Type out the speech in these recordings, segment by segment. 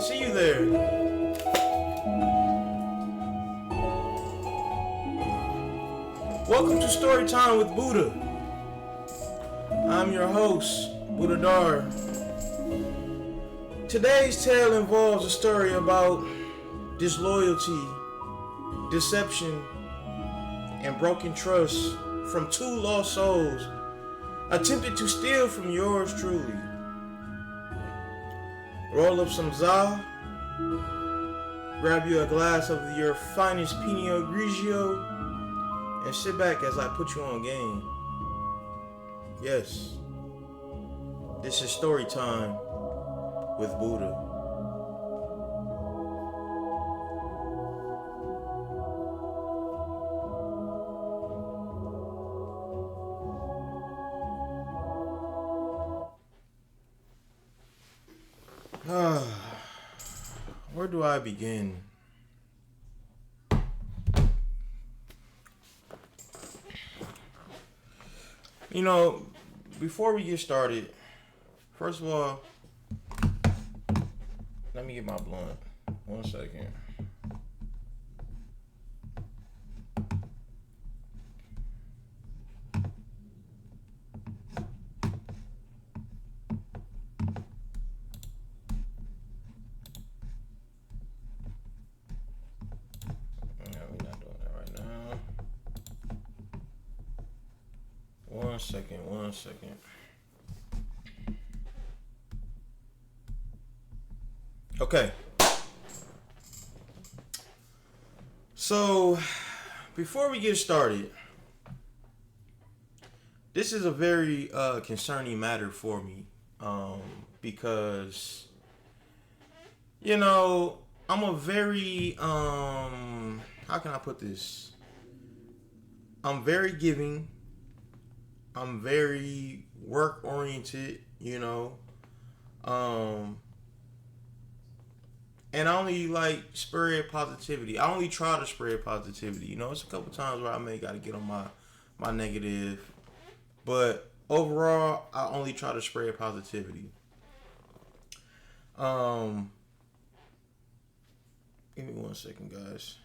See you there. Welcome to Story Time with Buddha. I'm your host, Buddha Dar. Today's tale involves a story about disloyalty, deception, and broken trust from two lost souls attempted to steal from yours truly. Roll up some za, grab you a glass of your finest Pinot Grigio, and sit back as I put you on game. Yes, this is Story Time with Buddha. Where do I begin? You know, before we get started, first of all, let me get my blunt. 1 second. One second. Okay. So, before we get started, this is a very concerning matter for me. Because, you know, I'm a very, how can I put this? I'm very giving. I'm very work oriented, you know. And I only like spread positivity. I only try to spread positivity. You know, it's a couple times where I may gotta get on my negative. But overall, I only try to spread positivity. Give me 1 second, guys.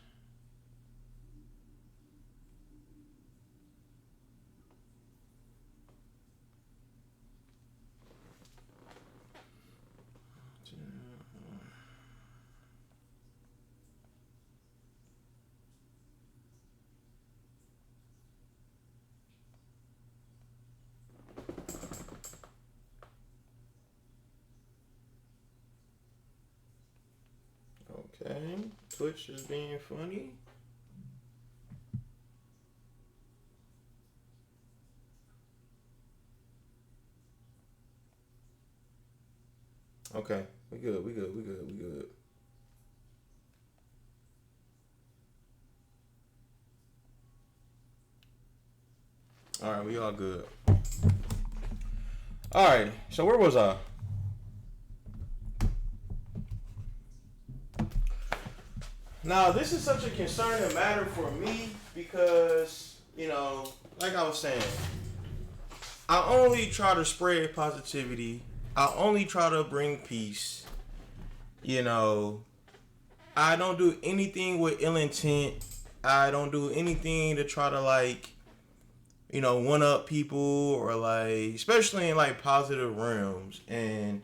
Okay, Twitch is being funny. Okay, we good. All right, we all good. All right, so where was I? Now, this is such a concerning matter for me because, you know, like I was saying, I only try to spread positivity. I only try to bring peace. You know, I don't do anything with ill intent. I don't do anything to try to, like, you know, one up people or, like, especially in, like, positive realms. And,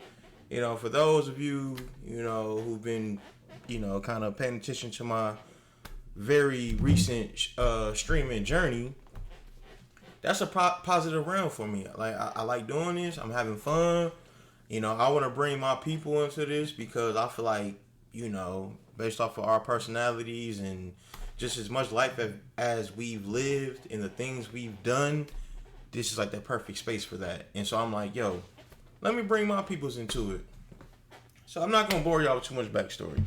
you know, for those of you, you know, who've been, you know, kind of paying attention to my very recent streaming journey, that's a positive realm for me. Like, I like doing this. I'm having fun. You know, I want to bring my people into this because I feel like, you know, based off of our personalities and just as much life as we've lived and the things we've done, this is like the perfect space for that. And so I'm like, yo, let me bring my peoples into it. So I'm not going to bore y'all with too much backstory.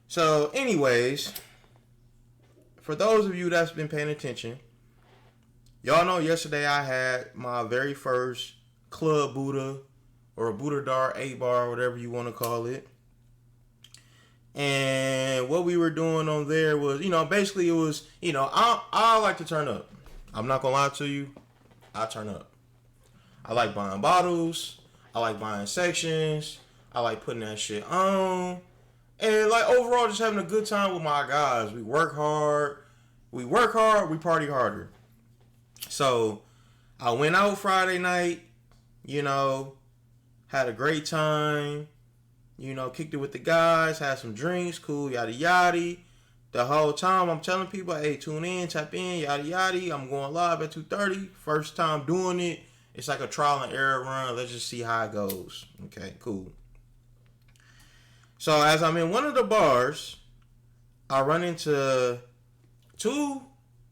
So anyways, for those of you that's been paying attention, y'all know yesterday I had my very first Club Buddha or Buddha Dar 8 bar, whatever you want to call it. And what we were doing on there was, you know, basically it was, you know, I like to turn up. I'm not going to lie to you. I turn up. I like buying bottles. I like buying sections. I like putting that shit on. And like overall just having a good time with my guys. We work hard. We party harder. So I went out Friday night, you know, had a great time, you know, kicked it with the guys, had some drinks, cool, yada yada. The whole time I'm telling people, hey, tune in, tap in, yada yada. I'm going live at 2:30. First time doing it. It's like a trial and error run. Let's just see how it goes. Okay, cool. So as I'm in one of the bars, I run into two,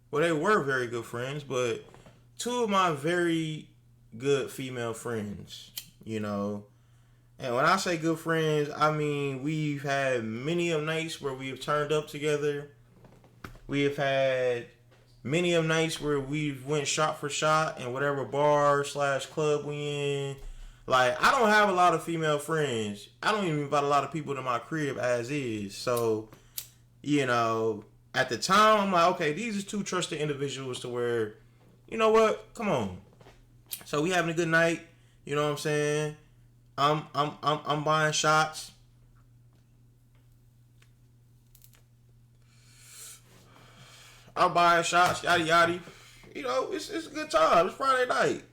well, they were very good friends, but two of my very good female friends, you know. And when I say good friends, I mean we've had many of nights where we've turned up together. We have had many of nights where we've went shot for shot in whatever bar / club we in. Like, I don't have a lot of female friends. I don't even invite a lot of people to my crib as is. So, you know, at the time, I'm like, okay, these are two trusted individuals to where, you know what? Come on. So we having a good night. You know what I'm saying? I'm buying shots. I'm buying shots, yada yada. You know, it's a good time. It's Friday night.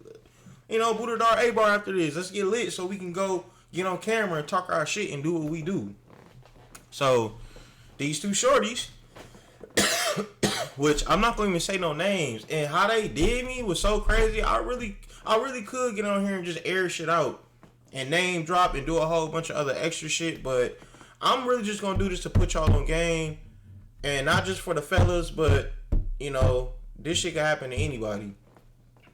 You know, Buddha Dar A bar after this. Let's get lit so we can go get on camera and talk our shit and do what we do. So these two shorties, which I'm not going to even say no names, and how they did me was so crazy. I really could get on here and just air shit out and name drop and do a whole bunch of other extra shit, but I'm really just going to do this to put y'all on game, and not just for the fellas, but, you know, this shit can happen to anybody.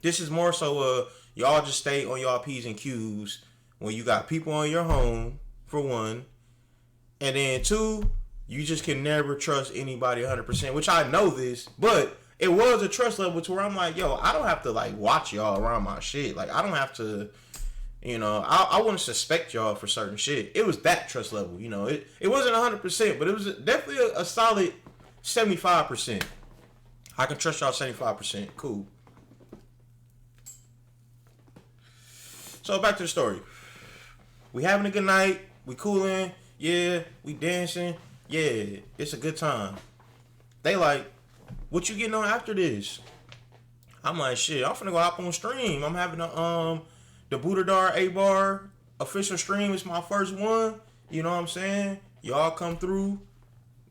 This is more so y'all just stay on y'all P's and Q's when you got people on your home, for one, and then two, you just can never trust anybody 100%, which I know this, but it was a trust level to where I'm like, yo, I don't have to like watch y'all around my shit. Like, I don't have to, you know, I wouldn't suspect y'all for certain shit. It was that trust level, you know. It wasn't 100%, but it was definitely a solid 75%. I can trust y'all 75%. Cool. So back to the story. We having a good night. We cooling. Yeah. We dancing. Yeah. It's a good time. They like, what you getting on after this? I'm like, shit, I'm finna go hop on stream. I'm having the Buddha Dar A bar official stream. It's my first one. You know what I'm saying? Y'all come through.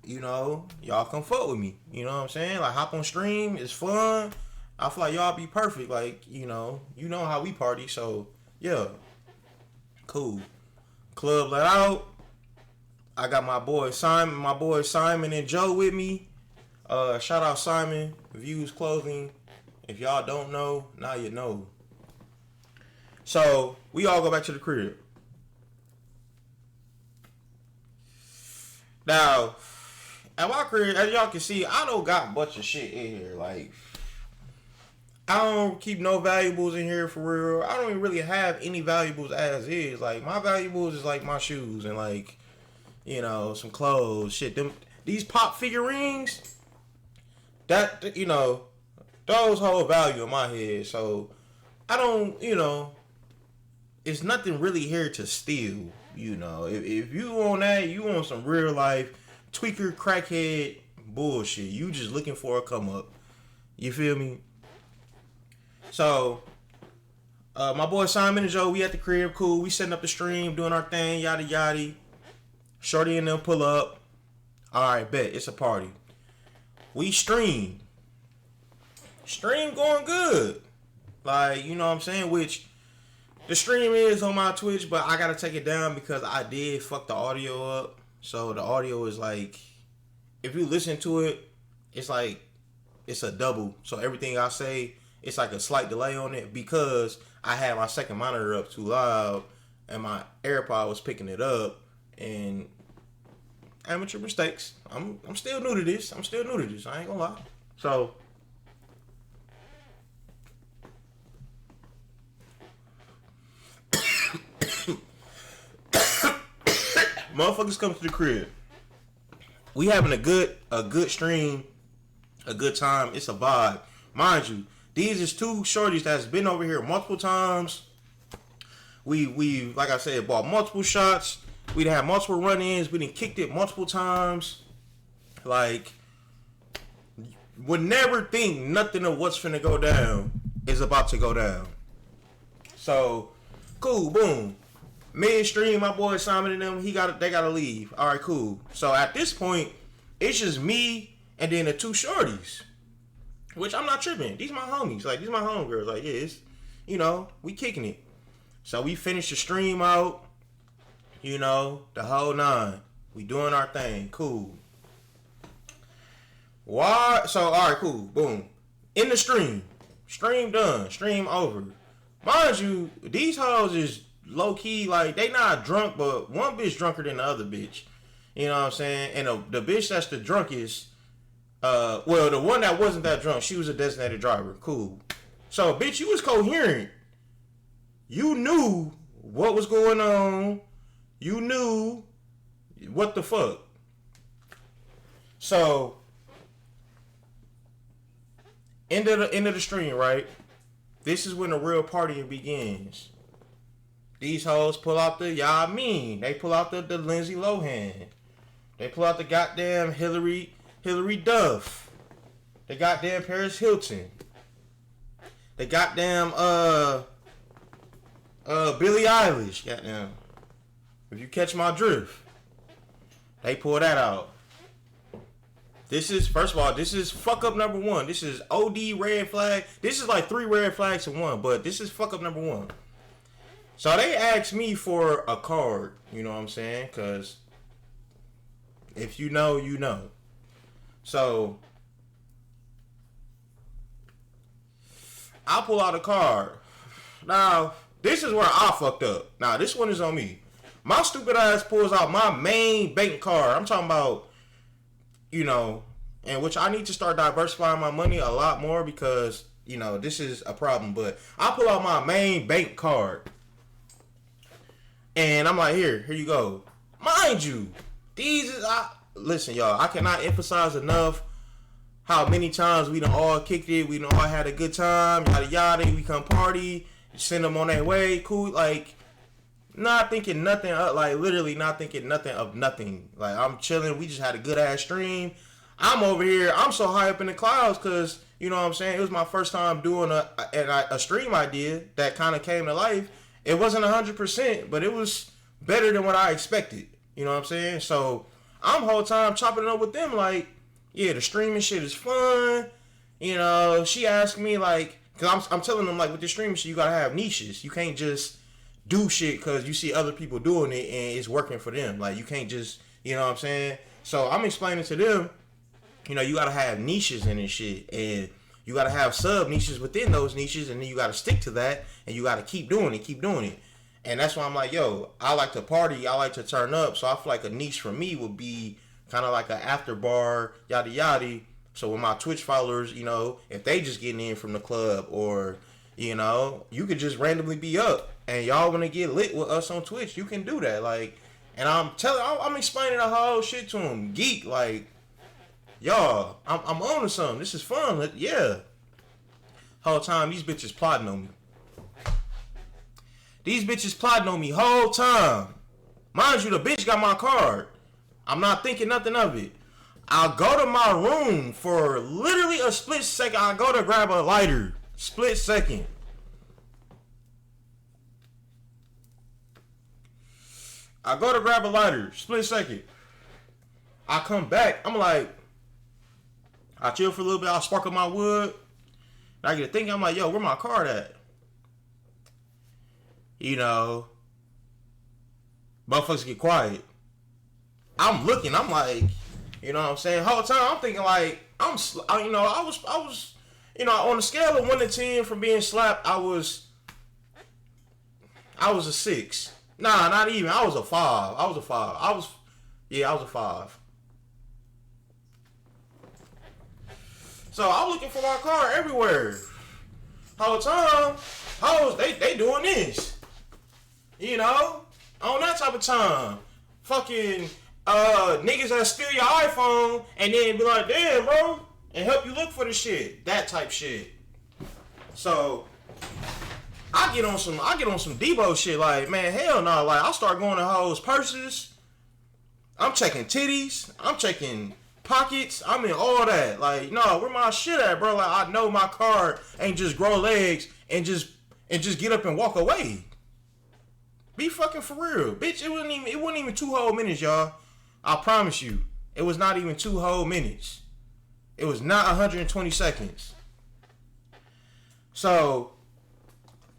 You know, y'all come fuck with me. You know what I'm saying? Like, hop on stream. It's fun. I feel like y'all be perfect. Like, you know how we party. So, yeah. Cool. Club let out. I got my boy Simon and Joe with me. Shout out Simon, Views Clothing. If y'all don't know, now you know. So, we all go back to the crib. Now, at my crib, as y'all can see, I don't got a bunch of shit in here. Like, I don't keep no valuables in here for real. I don't even really have any valuables as is. Like, my valuables is like my shoes and like, you know, some clothes, shit. These pop figurines, that, you know, those hold value in my head. So, I don't, you know, it's nothing really here to steal. You know, if you on that, you on some real life tweaker crackhead bullshit. You just looking for a come up. You feel me? So, my boy Simon and Joe, we at the crib, cool. We setting up the stream, doing our thing, yada yada. Shorty and them pull up. All right, bet, it's a party. We stream going good. Like, you know what I'm saying? Which the stream is on my Twitch, but I gotta take it down because I did fuck the audio up. So the audio is like, if you listen to it, it's like, it's a double. So everything I say, it's like a slight delay on it because I had my second monitor up too loud and my AirPod was picking it up. And amateur mistakes. I'm still new to this. I ain't gonna lie. So motherfuckers come to the crib. We having a good stream, a good time. It's a vibe. Mind you, these is two shorties that's been over here multiple times. We like I said, bought multiple shots. We done had multiple run-ins. We done kicked it multiple times. Like, would never think nothing of what's finna go down is about to go down. So, cool, boom. Midstream, my boy Simon and them, they gotta leave. All right, cool. So at this point, it's just me and then the two shorties, which I'm not tripping. These my homies, like these my homegirls. Like, yeah, it's, we kicking it. So we finished the stream out, the whole nine. We doing our thing, cool. Why? So all right, cool, boom. In the stream done, stream over. Mind you, these hoes is low key, like, they not drunk, but one bitch drunker than the other bitch. You know what I'm saying? And the bitch that's the drunkest, the one that wasn't that drunk, she was a designated driver. Cool. So, bitch, you was coherent. You knew what was going on. You knew what the fuck. So, end of the stream, right? This is when the real partying begins. These hoes pull out the they pull out the Lindsay Lohan. They pull out the goddamn Hillary Duff. The goddamn Paris Hilton. The goddamn Billie Eilish. Goddamn. If you catch my drift. They pull that out. This is, first of all, this is fuck up number one. This is OD red flag. This is like 3 red flags in one, but this is fuck up number one. So they asked me for a card, you know what I'm saying? Because if you know, you know. So I pull out a card. Now, this is where I fucked up. Now, this one is on me. My stupid ass pulls out my main bank card. I'm talking about, and which I need to start diversifying my money a lot more because, this is a problem. But I pull out my main bank card. And I'm like, here you go. Mind you, listen, y'all, I cannot emphasize enough how many times we done all kicked it. We done all had a good time, yada yada. We come party, send them on their way, cool. Like, not thinking nothing, like literally not thinking nothing of nothing. Like, I'm chilling. We just had a good ass stream. I'm over here. I'm so high up in the clouds because, you know what I'm saying? It was my first time doing a stream idea that kind of came to life. It wasn't 100%, but it was better than what I expected. You know what I'm saying? So I'm whole time chopping it up with them like, yeah, the streaming shit is fun. She asked me like, because I'm telling them like with the streaming shit, you got to have niches. You can't just do shit because you see other people doing it and it's working for them. Like, you can't just, you know what I'm saying? So I'm explaining to them, you got to have niches in this shit. And you got to have sub niches within those niches, and then you got to stick to that, and you got to keep doing it. And that's why I'm like, yo, I like to party, I like to turn up, so I feel like a niche for me would be kind of like an after bar, yada yada. So with my Twitch followers, if they just getting in from the club, or, you could just randomly be up, and y'all want to get lit with us on Twitch, you can do that. Like, and I'm explaining the whole shit to them, geek, like, y'all, I'm on to something. This is fun. Yeah. Whole time, these bitches plotting on me. Whole time. Mind you, the bitch got my card. I'm not thinking nothing of it. I'll go to my room for literally a split second. I go to grab a lighter. Split second. Split second. I come back. I'm like, I chill for a little bit. I spark up my wood. And I get to thinking. I'm like, yo, where my card at? Motherfuckers get quiet. I'm looking. I'm like, you know what I'm saying? Whole time I'm thinking like, I was, on a scale of 1 to 10 from being slapped, I was a 6. Nah, not even. I was a 5. I was a 5. So I'm looking for my car everywhere. Whole time, hoes, they doing this. On that type of time. Fucking niggas that steal your iPhone and then be like, damn, bro, and help you look for the shit. That type shit. So I get on some Debo shit. Like, man, hell no. Like, I start going to hoes' purses. I'm checking titties. I'm checking pockets. I mean, all that. Like, no, where my shit at, bro? Like, I know my card ain't just grow legs and just get up and walk away. Be fucking for real, bitch. It wasn't even 2 whole minutes, y'all. I promise you, it was not even 2 whole minutes. It was not 120 seconds. So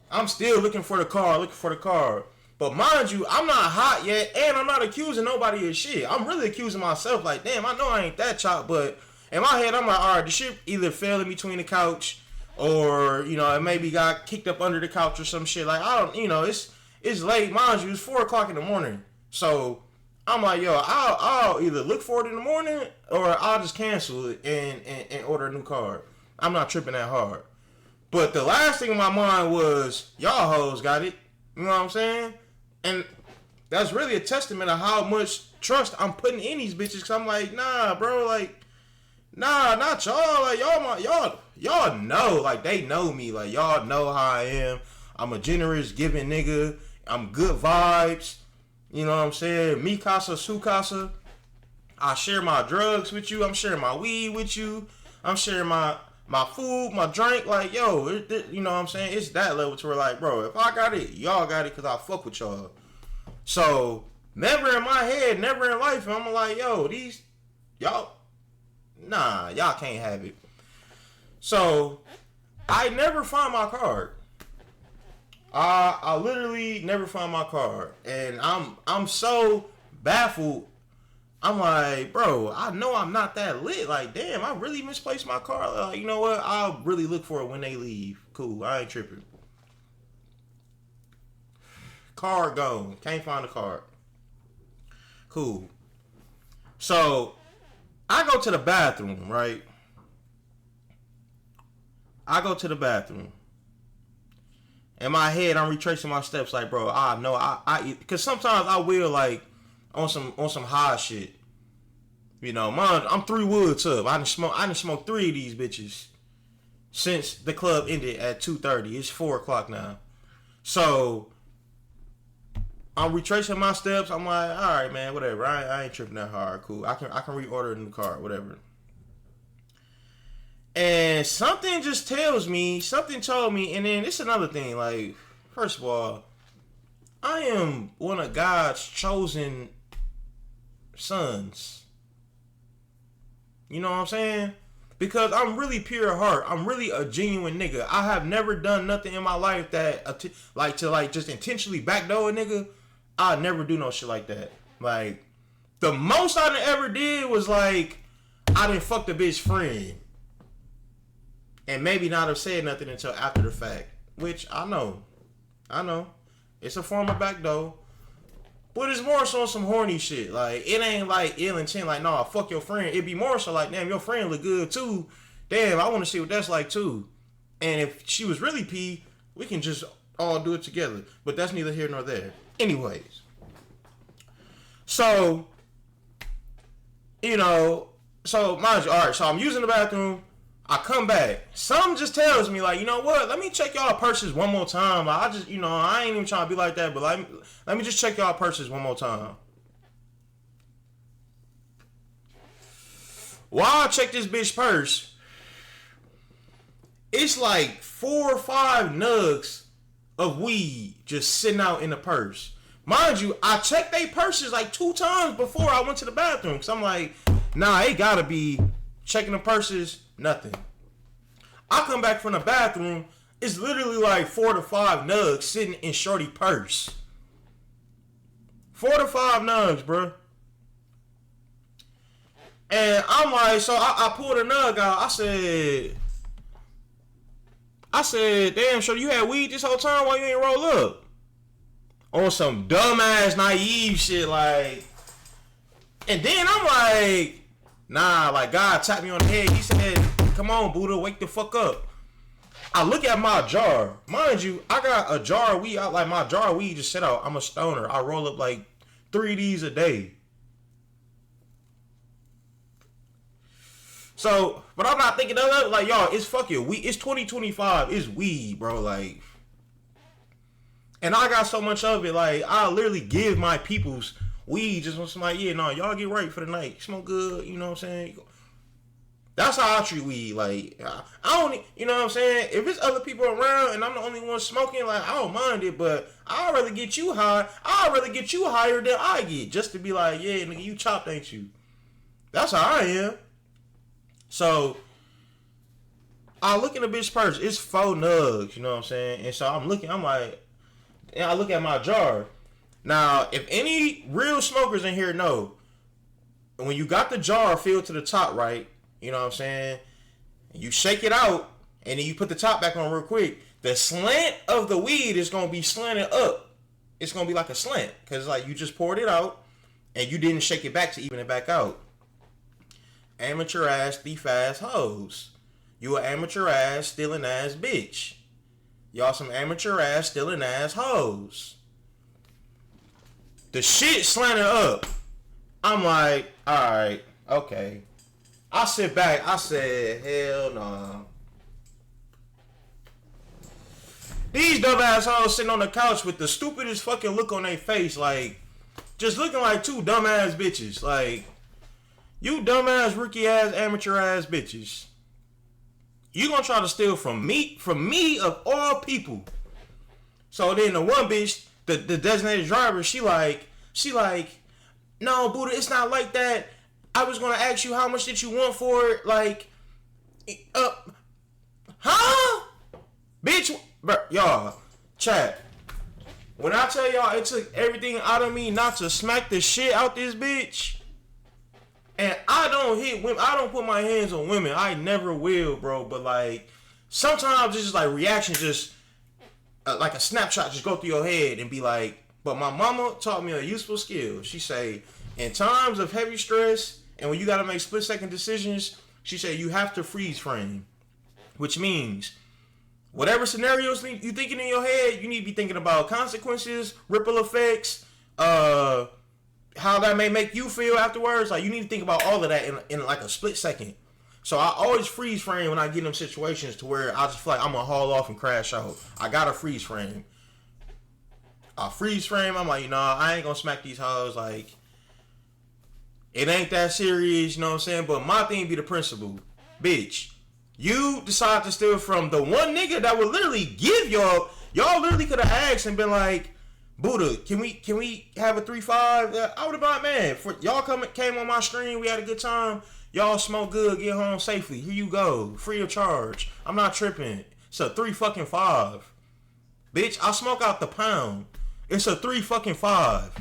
I'm still looking for the car. But mind you, I'm not hot yet, and I'm not accusing nobody of shit. I'm really accusing myself. Like, damn, I know I ain't that chop, but in my head, I'm like, all right, the shit either fell in between the couch, or it maybe got kicked up under the couch or some shit. Like, I don't, it's late, mind you, it's 4:00 in the morning. So I'm like, yo, I'll either look for it in the morning or I'll just cancel it and order a new card. I'm not tripping that hard. But the last thing in my mind was, y'all hoes got it. You know what I'm saying? And that's really a testament of how much trust I'm putting in these bitches. Cause I'm like, nah, bro, like, nah, not y'all. Like, y'all know, like, they know me. Like, y'all know how I am. I'm a generous, giving nigga. I'm good vibes. You know what I'm saying? Mi casa, su casa. I share my drugs with you. I'm sharing my weed with you. I'm sharing my food, my drink. Like, yo, you know what I'm saying? It's that level to where, like, bro, if I got it, y'all got it because I fuck with y'all. So, never in my head, never in life, I'm like, yo, y'all can't have it. So, I never find my card. I literally never find my card. And I'm so baffled. I'm like, bro, I know I'm not that lit. Like, damn, I really misplaced my card. Like, you know what? I'll really look for it when they leave. Cool, I ain't tripping. Card gone. Can't find the card. Cool. So, I go to the bathroom, right? I go to the bathroom. In my head, I'm retracing my steps. Like, bro, I know I because sometimes I will, like, on some high shit. You know, I'm 3 woods up. I done smoked 3 of these bitches since the club ended at 2:30. It's 4:00 now. So I'm retracing my steps. I'm like, all right, man, whatever. I ain't tripping that hard. Cool. I can reorder a new card, whatever. And something told me, and then it's another thing. Like, first of all, I am one of God's chosen sons. You know what I'm saying? Because I'm really pure heart. I'm really a genuine nigga. I have never done nothing in my life that to just intentionally backdoor a nigga. I never do no shit like that. Like, the most I ever did was, like, I done fucked a bitch friend. And maybe not have said nothing until after the fact. Which, I know. It's a form of backdoor. But it's more so some horny shit. Like, it ain't like ill intent, like, nah, fuck your friend. It'd be more so like, damn, your friend look good too. Damn, I want to see what that's like too. And if she was really P, we can just all do it together. But that's neither here nor there. Anyways. So, so mind you, alright, so I'm using the bathroom. I come back. Something just tells me, like, you know what? Let me check y'all purses one more time. Like, I just, I ain't even trying to be like that, but let me just check y'all purses one more time. While I check this bitch purse, it's like 4 or 5 nugs of weed just sitting out in the purse. Mind you, I checked they purses like 2 times before I went to the bathroom. Because I'm like, nah, it gotta be checking the purses. Nothing. I come back from the bathroom. It's literally like 4 to 5 nugs sitting in shorty purse. 4 to 5 nugs, bro. And I'm like, so I pulled a nug out. I said, damn, shorty, you had weed this whole time while you ain't roll up? On some dumbass, naive shit, like. And then I'm like, nah, like, God tapped me on the head. He said, come on, Buddha, wake the fuck up. I look at my jar. Mind you, I got a jar of weed. Like, my jar of weed just set out. I'm a stoner. I roll up like 3 of these a day. So, but I'm not thinking of that. Like, y'all, it's fucking weed. It's 2025. It's weed, bro. Like, And I got so much of it, like, I literally give my peoples weed just when somebody, yeah, no, y'all get right for the night. Smoke good, you know what I'm saying? That's how I treat weed. Like, I don't, you know what I'm saying? If it's other people around and I'm the only one smoking, like, I don't mind it, but I'd rather get you high. I'd rather get you higher than I get, just to be like, yeah, nigga, you chopped, ain't you? That's how I am. So, I look in the bitch purse. It's 4 nugs, you know what I'm saying? And so I'm looking, I'm like, and I look at my jar. Now, if any real smokers in here know, when you got the jar filled to the top, right? You know what I'm saying? You shake it out, and then you put the top back on real quick. The slant of the weed is going to be slanted up. It's going to be like a slant. Because, like, you just poured it out, and you didn't shake it back to even it back out. Amateur ass, thief ass hoes. You an amateur ass, stealing ass bitch. Y'all some amateur ass, stealing ass hoes. The shit slanted up. I'm like, alright, okay. I sit back, I said, hell nah. These dumbass hoes sitting on the couch with the stupidest fucking look on their face, like, just looking like 2 dumbass bitches. Like, you dumbass, rookie ass, amateur ass bitches. You gonna try to steal from me of all people. So then the one bitch, the designated driver, she like, no, Buddha, it's not like that. I was gonna ask you how much did you want for it, like, huh? Bitch, bro, y'all, chat. When I tell y'all it took everything out of me not to smack the shit out this bitch, and I don't hit women, I don't put my hands on women, I never will, bro, but like, sometimes it's just like reaction, just like a snapshot just go through your head and be like, but my mama taught me a useful skill. She say, in times of heavy stress, and when you gotta make split-second decisions, she said you have to freeze frame. Which means, whatever scenarios you thinking in your head, you need to be thinking about consequences, ripple effects, how that may make you feel afterwards. Like, you need to think about all of that in like a split second. So I always freeze frame when I get in them situations to where I just feel like I'm gonna haul off and crash out. I gotta freeze frame. I freeze frame, I'm like, nah, I ain't gonna smack these hoes, like, it ain't that serious, you know what I'm saying? But my thing be the principle. Bitch, you decide to steal from the one nigga that would literally give y'all literally could have asked and been like, Buddha, can we have a 3-5? I would have been like, man, for y'all came on my stream, we had a good time, y'all smoke good, get home safely, here you go, free of charge. I'm not tripping. It's a 3-5. Bitch, I smoke out the pound. It's a 3-5.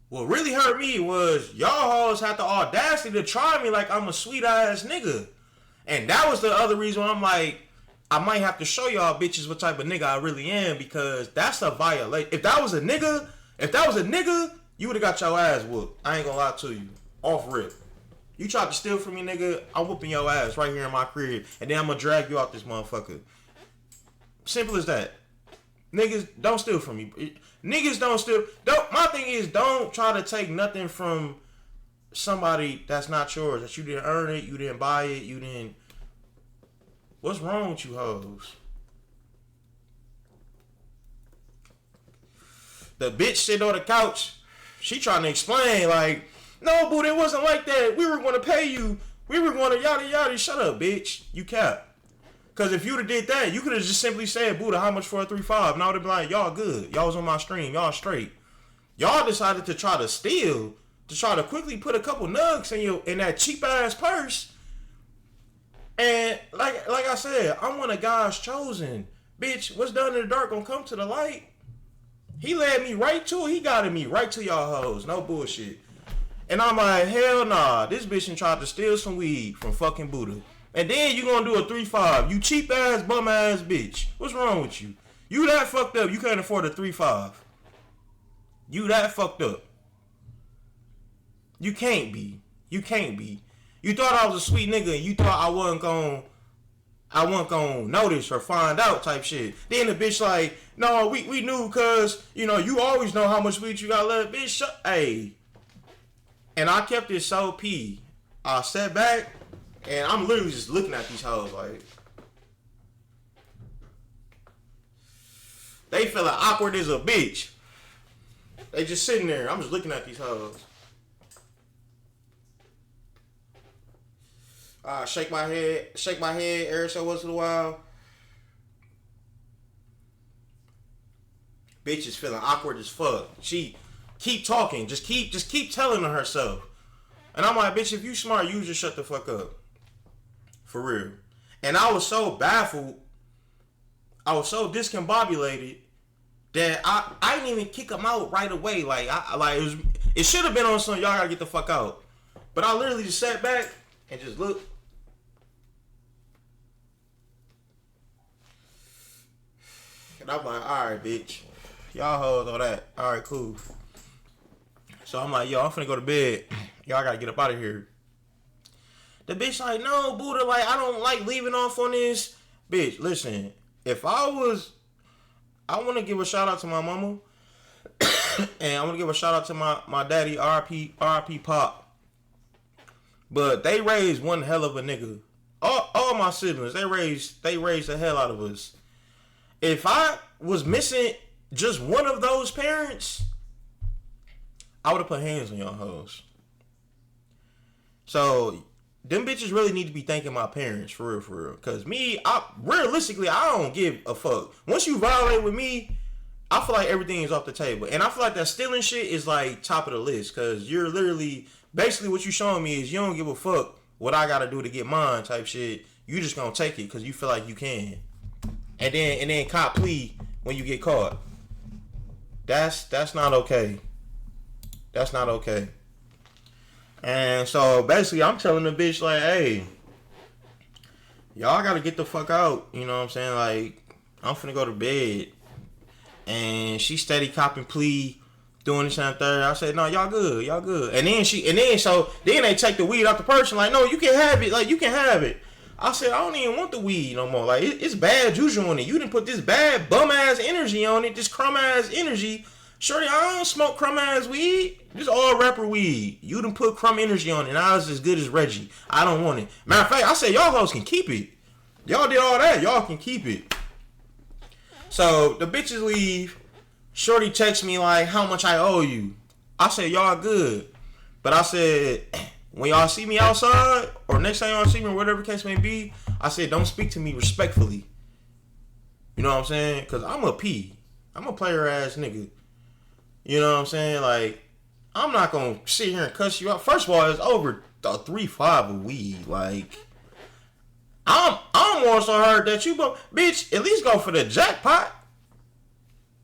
What really hurt me was y'all hoes had the audacity to try me like I'm a sweet ass nigga. And that was the other reason I'm like, I might have to show y'all bitches what type of nigga I really am, because that's a violation. If that was a nigga, you would have got your ass whooped. I ain't gonna lie to you. Off rip. You tried to steal from me, nigga, I'm whooping your ass right here in my crib. And then I'm gonna drag you out this motherfucker. Simple as that. Niggas, don't steal from me. Niggas don't steal. My thing is, don't try to take nothing from somebody that's not yours. That you didn't earn it, you didn't buy it, you didn't. What's wrong with you hoes? The bitch sitting on the couch, she trying to explain like, no, boo, it wasn't like that. We were going to pay you. We were going to yada yada. Shut up, bitch. You cap. Because if you would have did that, you could have just simply said, Buddha, how much for a 3-5? And I would have been like, y'all good. Y'all was on my stream. Y'all straight. Y'all decided to try to steal, to try to quickly put a couple nugs in that cheap ass purse. And like I said, I'm one of God's chosen. Bitch, what's done in the dark gonna come to the light. He led me right to it. He guided me right to y'all hoes. No bullshit. And I'm like, hell nah. This bitch done tried to steal some weed from fucking Buddha. And then you gonna do a 3-5. You cheap ass, bum ass bitch. What's wrong with you? You that fucked up. You can't afford a 3-5. You that fucked up. You can't be. You can't be. You thought I was a sweet nigga and you thought I wasn't gonna notice or find out type shit. Then the bitch like, no, we knew cause, you know, you always know how much weed you got left. Bitch, hey. And I kept it so P. I sat back and I'm literally just looking at these hoes like, They feeling awkward as a bitch. They just sitting there. I'm just looking at these hoes. Shake my head every so once in a while. Bitch is feeling awkward as fuck. She keep talking, just keep telling her herself. And I'm like, bitch, if you smart, you just shut the fuck up. For real. And I was so baffled, I was so discombobulated that I didn't even kick him out right away. Like it should have been on some y'all gotta get the fuck out. But I literally just sat back and just looked. And I'm like, alright, bitch. Y'all hold all that. Alright, cool. So I'm like, yo, I'm finna go to bed. Y'all gotta get up out of here. The bitch like, no, Buddha, like, I don't like leaving off on this. Bitch, listen, if I want to give a shout out to my mama. And I want to give a shout out to my daddy, RP Pop. But they raised one hell of a nigga. All my siblings, they raised the hell out of us. If I was missing just one of those parents, I would have put hands on y'all hoes. So, them bitches really need to be thanking my parents, for real. Because realistically, I don't give a fuck. Once you violate with me, I feel like everything is off the table. And I feel like that stealing shit is like top of the list. Because you're literally, basically what you showing me is you don't give a fuck what I got to do to get mine type shit. You just going to take it because you feel like you can. And then cop plea when you get caught. That's not okay. That's not okay. And so basically I'm telling the bitch like, hey, y'all gotta get the fuck out. You know what I'm saying? Like, I'm finna go to bed. And she steady copping plea, doing this and third. I said, no, y'all good. And then they take the weed out the person, like, no, you can have it. Like, you can have it. I said, I don't even want the weed no more. Like, it's bad juju on it. You didn't put this bad bum-ass energy on it, this crumb-ass energy. Shorty, I don't smoke crumb-ass weed. This all rapper weed. You done put crumb energy on it. Now it's as good as Reggie. I don't want it. Matter of fact, I said, y'all hoes can keep it. Y'all did all that. Y'all can keep it. So, the bitches leave. Shorty texts me like, how much I owe you? I said, y'all good. But I said, when y'all see me outside, or next time y'all see me, or whatever the case may be, I said, don't speak to me respectfully. You know what I'm saying? Because I'm a P. I'm a player ass nigga. You know what I'm saying? Like, I'm not going to sit here and cuss you out. First of all, it's over the 3.5 of weed. Like, I'm more so hurt that you, bitch, at least go for the jackpot.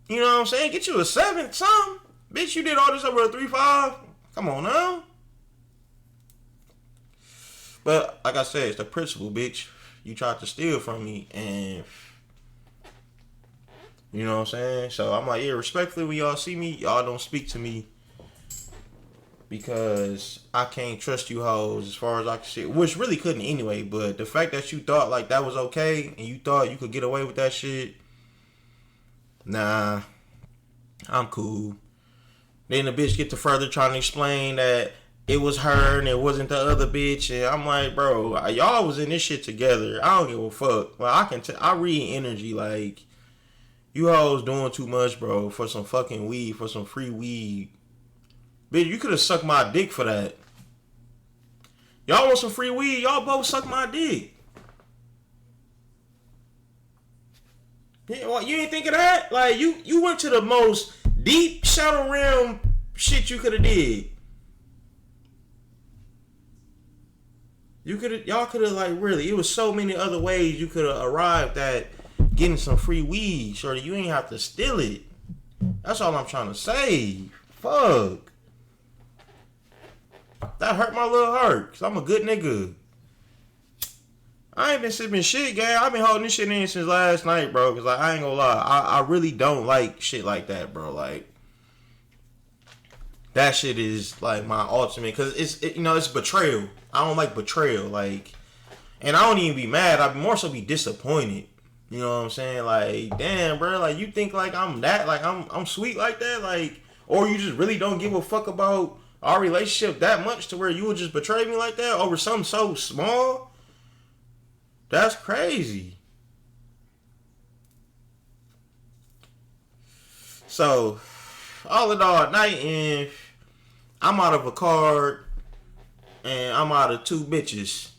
You know what I'm saying? Get you a 7, something. Bitch, you did all this over a 3.5. Come on now. But, like I said, it's the principle, bitch. You tried to steal from me, and you know what I'm saying? So, I'm like, yeah, respectfully, when y'all see me, y'all don't speak to me because I can't trust you hoes as far as I can see. Which really couldn't anyway, but the fact that you thought like that was okay and you thought you could get away with that shit, nah, I'm cool. Then the bitch get to further trying to explain that it was her and it wasn't the other bitch, and I'm like, bro, y'all was in this shit together. I don't give a fuck. Well, I read energy. Like, you hoes doing too much, bro, for some fucking weed, for some free weed. Bitch, you could have sucked my dick for that. Y'all want some free weed? Y'all both suck my dick. You ain't think of that? Like, you went to the most deep shadow realm shit you could have did. Y'all could have, like, really, it was so many other ways you could have arrived at getting some free weed. Shorty, you ain't have to steal it. That's all I'm trying to say. Fuck. That hurt my little heart, because I'm a good nigga. I ain't been sipping shit, gang. I've been holding this shit in since last night, bro, because, like, I ain't gonna lie. I really don't like shit like that, bro. Like, that shit is, like, my ultimate, because it's betrayal. I don't like betrayal, like, and I don't even be mad. I more so be disappointed. You know what I'm saying? Like, damn, bro, like, you think, like, I'm that, like, I'm sweet like that? Like, or you just really don't give a fuck about our relationship that much to where you would just betray me like that over something so small? That's crazy. So, all in all, at night, and I'm out of a card, and I'm out of 2 bitches.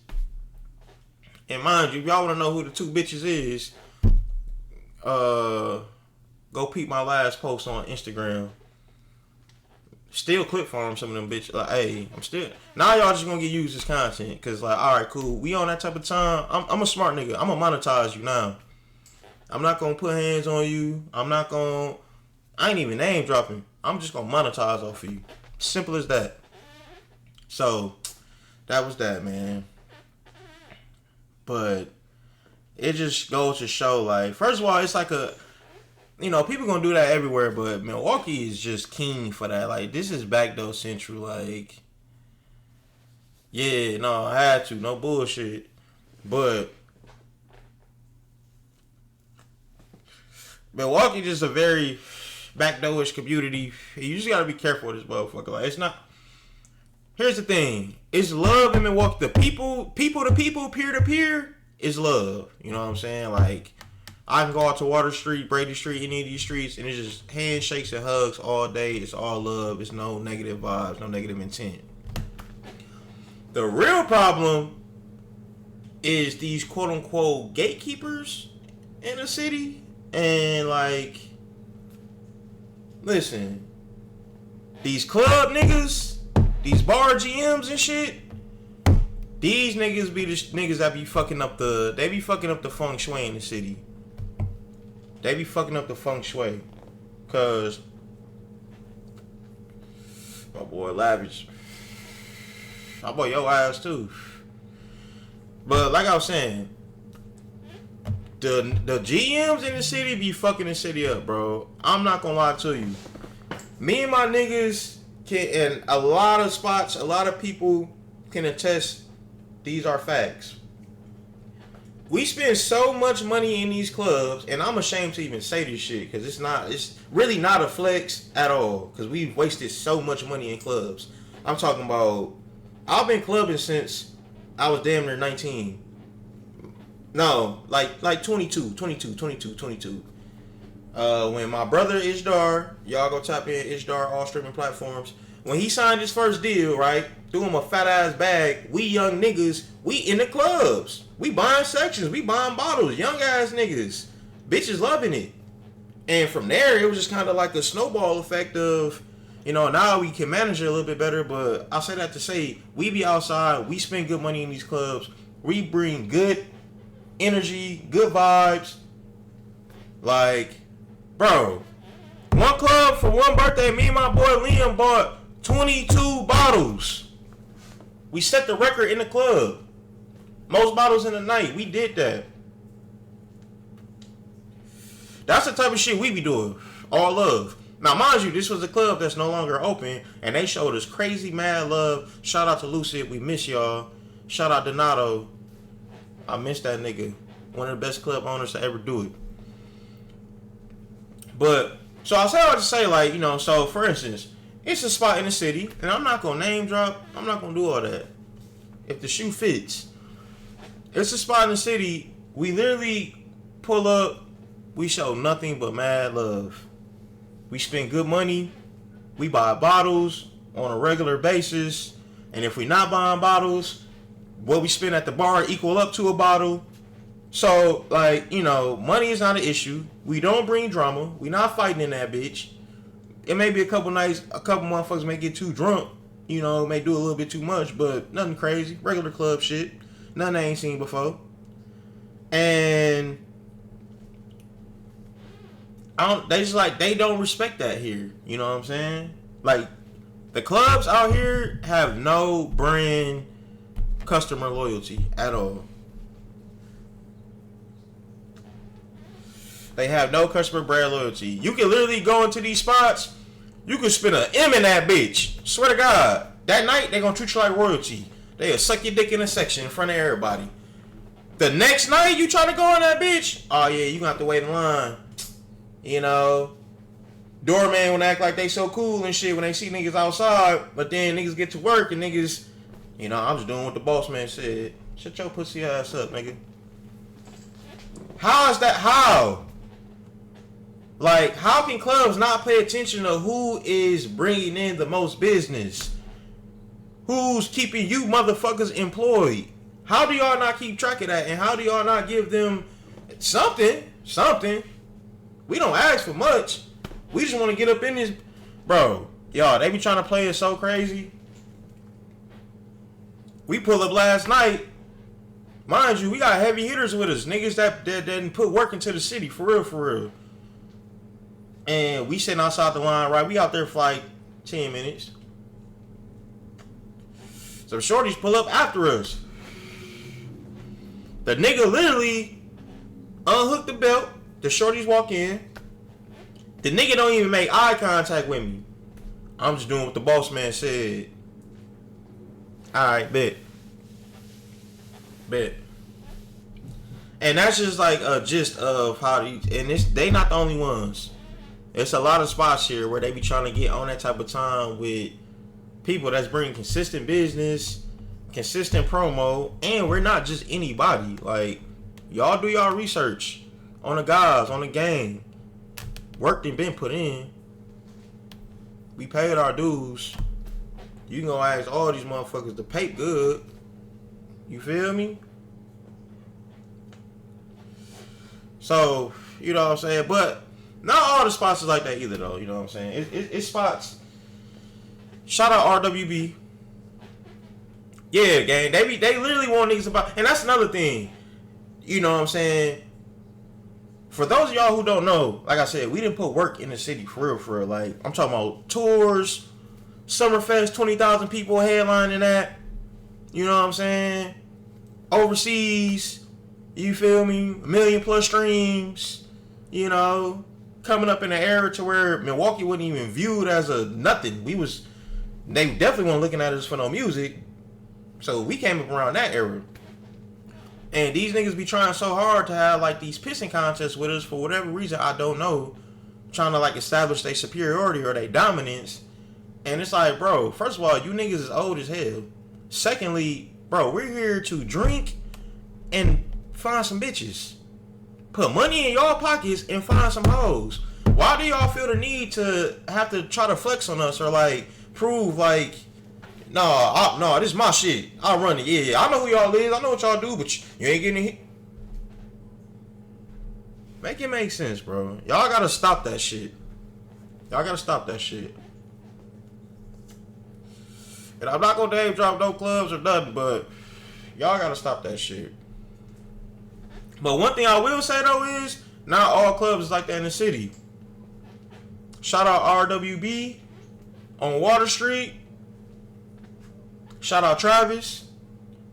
And mind you, if y'all want to know who the 2 bitches is, go peep my last post on Instagram. Still clip farm some of them bitches. Like, hey, I'm still. Now y'all just gonna get used as content. Cause like, alright, cool. We on that type of time. I'm a smart nigga. I'm gonna monetize you now. I'm not gonna put hands on you. I ain't even name dropping. I'm just gonna monetize off of you. Simple as that. So, that was that, man. But it just goes to show, like, first of all, it's like a, people gonna do that everywhere, but Milwaukee is just king for that. Like, this is backdoor central. Like, yeah, no, I had to, no bullshit. But Milwaukee just a very backdoorish community. You just gotta be careful with this motherfucker. Like, it's not. Here's the thing: it's love in Milwaukee. The people to people, peer to peer, is love. You know what I'm saying? Like, I can go out to Water Street, Brady Street, any of these streets, and it's just handshakes and hugs all day. It's all love. It's no negative vibes, no negative intent. The real problem is these quote unquote gatekeepers in the city. And like, listen, these club niggas, these bar GMs and shit, these niggas be the niggas that be fucking up they be fucking up the feng shui in the city. They be fucking up the feng shui. Cause my boy Lavish, my boy your ass too. But like I was saying, the GMs in the city be fucking the city up, bro. I'm not gonna lie to you. Me and my niggas can, and a lot of spots, a lot of people can attest, these are facts. We spend so much money in these clubs, and I'm ashamed to even say this shit, because it's really not a flex at all, because we've wasted so much money in clubs. I'm talking about, I've been clubbing since I was damn near 19. No, like 22. When my brother Ishdar, y'all go tap in Ishdar, all streaming platforms. When he signed his first deal, right, threw him a fat ass bag. We young niggas, we in the clubs. We buying sections, we buying bottles. Young ass niggas, bitches loving it. And from there, it was just kind of like a snowball effect of, now we can manage it a little bit better. But I say that to say, we be outside, we spend good money in these clubs, we bring good energy, good vibes. Like, bro, one club for one birthday, me and my boy Liam bought 22 bottles. We set the record in the club. Most bottles in a night. We did that. That's the type of shit we be doing. All love. Now, mind you, this was a club that's no longer open, and they showed us crazy mad love. Shout out to Lucid. We miss y'all. Shout out to Donato. I miss that nigga. One of the best club owners to ever do it. But, so I say all to say, like, so for instance, it's a spot in the city, and I'm not going to name drop. I'm not going to do all that. If the shoe fits. It's a spot in the city. We literally pull up. We show nothing but mad love. We spend good money. We buy bottles on a regular basis. And if we're not buying bottles, what we spend at the bar equal up to a bottle. So, like, money is not an issue. We don't bring drama. We not fighting in that bitch. It may be a couple nights, a couple motherfuckers may get too drunk. May do a little bit too much, but nothing crazy. Regular club shit. Nothing I ain't seen before. And they don't respect that here. You know what I'm saying? Like, the clubs out here have no brand customer loyalty at all. They have no customer brand loyalty. You can literally go into these spots. You can spend an M in that bitch. Swear to God. That night, they gonna treat you like royalty. They'll suck your dick in a section in front of everybody. The next night, you try to go in that bitch. Oh, yeah, you gonna have to wait in line. Doorman wanna act like they so cool and shit when they see niggas outside. But then niggas get to work and niggas, I'm just doing what the boss man said. Shut your pussy ass up, nigga. How is that? How? Like, how can clubs not pay attention to who is bringing in the most business? Who's keeping you motherfuckers employed? How do y'all not keep track of that? And how do y'all not give them something? We don't ask for much. We just want to get up in this. Bro, y'all, they be trying to play it so crazy. We pull up last night. Mind you, we got heavy hitters with us. Niggas that didn't put work into the city. For real. And we sitting outside the line, right? We out there for like 10 minutes. Some shorties pull up after us. The nigga literally unhooked the belt. The shorties walk in. The nigga don't even make eye contact with me. I'm just doing what the boss man said. Alright, bet. And that's just like a gist of how these, and they not the only ones. It's a lot of spots here where they be trying to get on that type of time with people that's bringing consistent business, consistent promo, and we're not just anybody. Like, y'all do y'all research on the guys, on the game. Work that been put in. We paid our dues. You can go ask all these motherfuckers to pay good. You feel me? So, you know what I'm saying? But not all the spots is like that either, though. You know what I'm saying? It's spots. Shout out RWB. Yeah, gang. They literally want niggas about. And that's another thing. You know what I'm saying? For those of y'all who don't know, like I said, we didn't put work in the city for real. Like, I'm talking about tours, Summerfest, 20,000 people headlining that. You know what I'm saying? Overseas, you feel me? 1 million plus streams, you know, coming up in an era to where Milwaukee wasn't even viewed as a nothing. They definitely weren't looking at us for no music. So we came up around that era. And these niggas be trying so hard to have like these pissing contests with us for whatever reason, I don't know. Trying to like establish their superiority or their dominance. And it's like, bro, first of all, you niggas is old as hell. Secondly, bro, we're here to drink and find some bitches. Put money in y'all pockets and find some hoes. Why do y'all feel the need to have to try to flex on us or like prove like, no, this is my shit. I'll run it. Yeah, I know who y'all is. I know what y'all do, but you ain't getting hit. Make it make sense, bro. Y'all gotta stop that shit. And I'm not gonna name drop no clubs or nothing, but y'all gotta stop that shit. But one thing I will say though is, not all clubs is like that in the city. Shout out RWB on Water Street. Shout out Travis.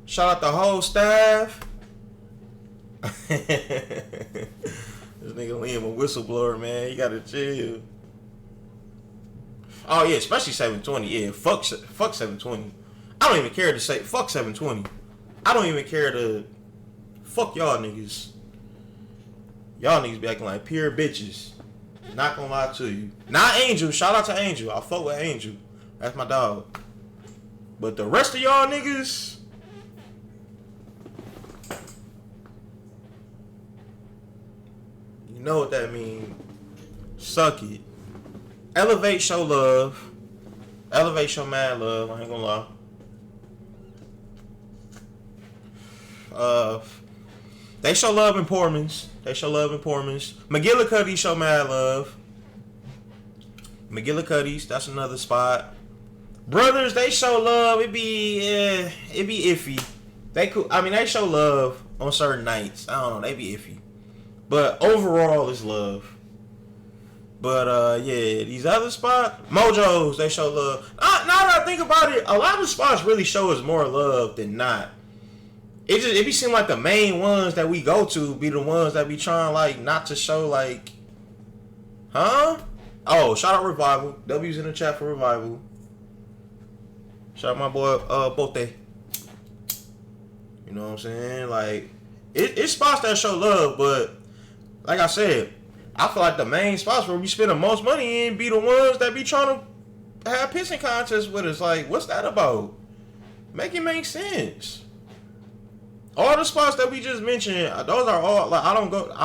Shout out the whole staff. This nigga Liam a whistleblower, man. You gotta chill. Oh yeah, especially 720. Yeah, fuck 720. I don't even care to say fuck 720. I don't even care to fuck y'all niggas. Y'all niggas be acting like pure bitches. Not gonna lie to you. Not Angel. Shout out to Angel. I fuck with Angel. That's my dog. But the rest of y'all niggas, you know what that mean. Suck it. Elevate, show love. Elevate, show mad love. I ain't gonna lie. They show love in Portman's. McGillicuddy show mad love. McGillicuddy's, that's another spot. Brothers, they show love. It be iffy. They show love on certain nights. I don't know. They be iffy. But overall, it's love. But yeah, these other spots, Mojos, they show love. Now that I think about it, a lot of spots really show us more love than not. It be seem like the main ones that we go to be the ones that be trying like not to show like, huh? Oh, shout out Revival. W's in the chat for Revival. Shout out my boy Bote. You know what I'm saying? Like, it's spots that show love, but like I said, I feel like the main spots where we spend the most money in be the ones that be trying to have pissing contests with us. Like, what's that about? Make it make sense. All the spots that we just mentioned, those are all like I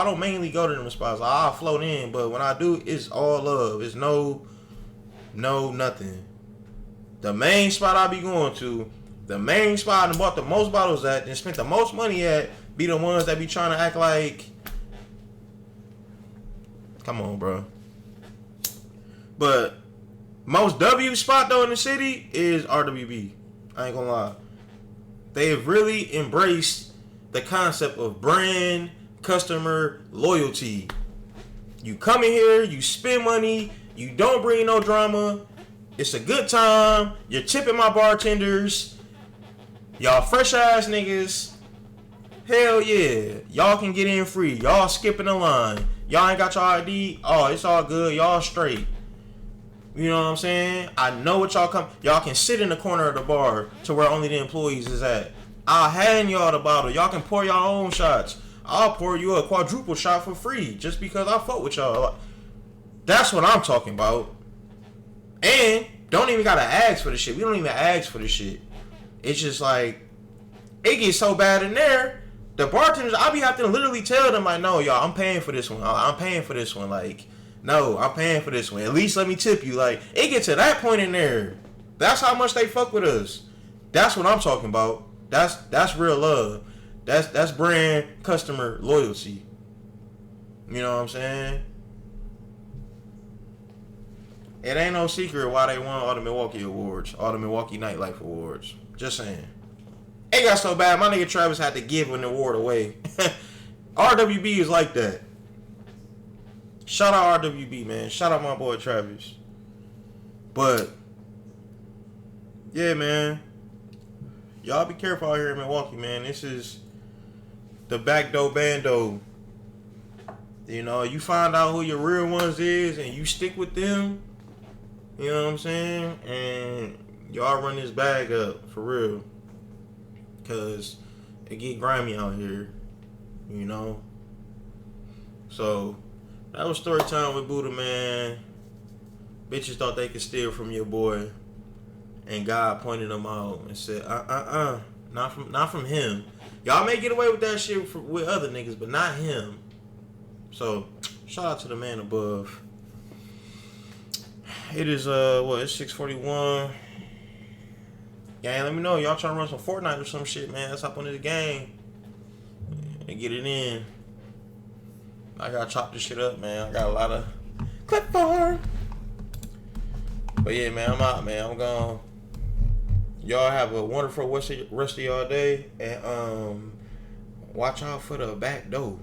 don't mainly go to them spots. Like, I'll float in, but when I do, it's all love. It's no nothing. The main spot I be going to, the main spot I bought the most bottles at and spent the most money at, be the ones that be trying to act like, come on, bro. But most W spot though in the city is RWB. I ain't gonna lie. They have really embraced the concept of brand customer loyalty. You come in here, you spend money, you don't bring no drama. It's a good time. You're tipping my bartenders. Y'all fresh ass niggas. Hell yeah. Y'all can get in free. Y'all skipping the line. Y'all ain't got your ID. Oh, it's all good. Y'all straight. You know what I'm saying? I know what y'all come. Y'all can sit in the corner of the bar to where only the employees is at. I'll hand y'all the bottle. Y'all can pour your own shots. I'll pour you a quadruple shot for free just because I fuck with y'all. That's what I'm talking about. And don't even gotta ask for the shit. We don't even ask for the shit. It's just like, it gets so bad in there. The bartenders, I be having to literally tell them like, no, y'all, I'm paying for this one. I'm paying for this one. Like, no, I'm paying for this one. At least let me tip you. Like, it gets to that point in there. That's how much they fuck with us. That's what I'm talking about. That's real love. That's brand customer loyalty. You know what I'm saying? It ain't no secret why they won all the Milwaukee awards, all the Milwaukee Nightlife awards. Just saying. It got so bad, my nigga Travis had to give an award away. RWB is like that. Shout out RWB, man. Shout out my boy Travis. But, yeah, man. Y'all be careful out here in Milwaukee, man. This is the backdoor bando. You know, you find out who your real ones is and you stick with them. You know what I'm saying? And y'all run this bag up for real. Cause it get grimy out here. You know? So that was story time with Buddha, man. Bitches thought they could steal from your boy. And God pointed them out and said, not from him. Y'all may get away with that shit with other niggas, but not him. So, shout out to the man above. It is, it's 6:41. Gang, let me know. Y'all trying to run some Fortnite or some shit, man. Let's hop on this game and get it in. I gotta chop this shit up, man. I got a lot of clip farm. But yeah, man, I'm out, man. I'm gone. Y'all have a wonderful rest of y'all day. And watch out for the back door.